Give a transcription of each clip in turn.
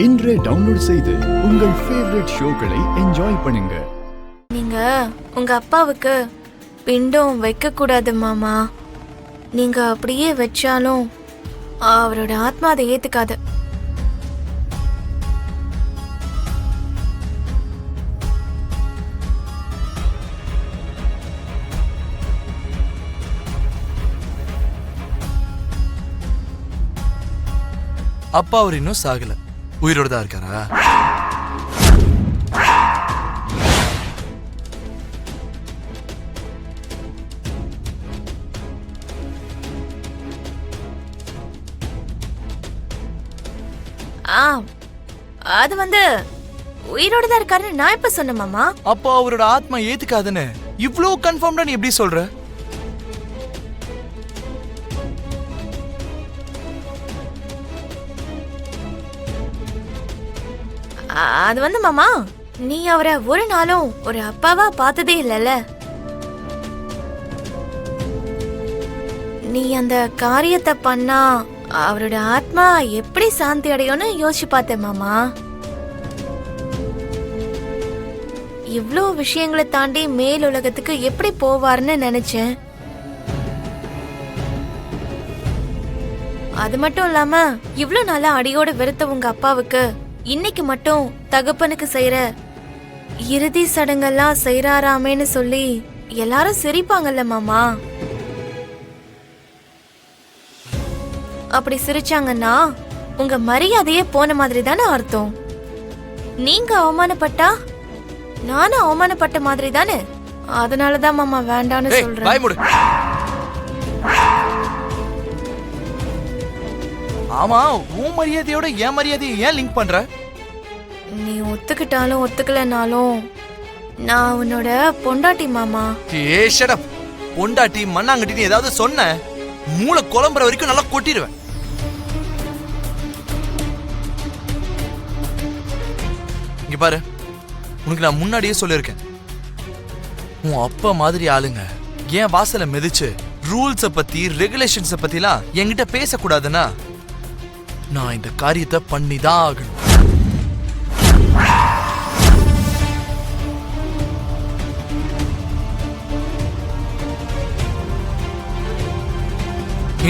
இன்றே டவுன்லோட் செய்து உங்கள் ஃபேவரட் ஷோக்களை என்ஜாய் பண்ணுங்க. நீங்க உங்க அப்பாவுக்கு பிண்டம் வைக்க கூடாது மாமா. நீங்க அப்படியே வச்சாலும் அவரோட ஆத்மா அதை ஏத்துக்காது. அப்பா அவர் இன்னும் சாகல, உயிரோட தான் இருக்காரா? அது உயிரோட தான் இருக்காருன்னு நான் எப்ப சொன்னேன் மாமா? அப்போ அவரோட ஆத்மா ஏத்துக்காதுன்னு இவ்ளோ கன்ஃபார்ம்டா நீ எப்படி சொல்ற? அது மாமா, நீ அவரை ஒரு நாளும் ஒரு அப்பாவா பார்த்ததே இல்லைல்ல. நீ அந்த காரியத்தை பண்ணா அவரோட ஆத்மா எப்படி சாந்தி அடையும்னு யோசிச்சு பார்த்தேன் மாமா. இவ்ளோ விஷயங்களை தாண்டி மேல் உலகத்துக்கு எப்படி போவார்னு நினைச்சேன். அது மட்டும் இல்லாம இவ்ளோ நாளா அடியோட வெறுத்த உங்க அப்பாவுக்கு இன்னைக்கு மட்டும் தகப்பனுக்கு செய்யற இறுதி சடங்கெல்லாம் செய்யறாராமேன்னு சொல்லி எல்லாரும் சிரிப்பாங்கல்ல மாமா. அப்படி சிரிச்சாங்கன்னா உங்க மரியாதையே போன மாதிரி தானே அர்த்தம். நீங்க அவமானப்பட்டா நானும் அவமானப்பட்ட மாதிரி தானே. அதனாலதான் மாமா வேண்டான்னு சொல்றேன். ஆமா, உன் மரியாதையோட என் மரியாதையை ஏன் லிங்க் பண்ற? நீ ஒத்துக்கிட்டாலும் ஒத்துக்கலனாலும் நான் உன்னோட பொண்டாட்டி மாமா. பொண்டாட்டி மண்ணாங்கட்டி ஏதாவது சொன்ன மூளை குழம்புற வரைக்கும் நல்லா கொட்டிடுவேன். இங்க பாரு, உனக்கு நான் முன்னாடியே சொல்லிருக்கேன், உன் அப்பா மாதிரி ஆளுங்க ஏன் வாசலை மிதிச்சு ரூல்ஸ பத்தி ரெகுலேஷன்ஸ பத்திலாம் என்கிட்ட பேசக்கூடாதுன்னா நான் இந்த காரியத்தை பண்ணிதான் ஆகணும்.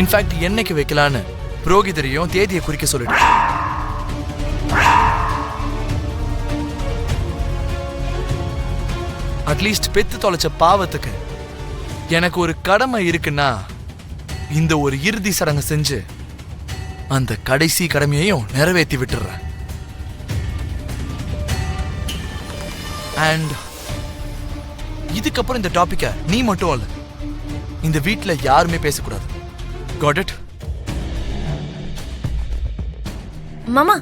இன்ஃபேக்ட் என்னைக்கு வைக்கலான்னு புரோகிதரையும் தேதியை குறிக்க சொல்லிட்டு அட்லீஸ்ட் பெத்து தொலைச்ச பாவத்துக்கு எனக்கு ஒரு கடமை இருக்குன்னா இந்த ஒரு இறுதி சடங்கு செஞ்சு அந்த கடைசி கடமையையும் நிறைவேற்றி விட்டுறேன். அண்ட் இதுக்கப்புறம் இந்த டாபிக்க நீ மட்டும் இல்ல, இந்த வீட்டுல யாருமே பேசக்கூடாது. Got it? மாமா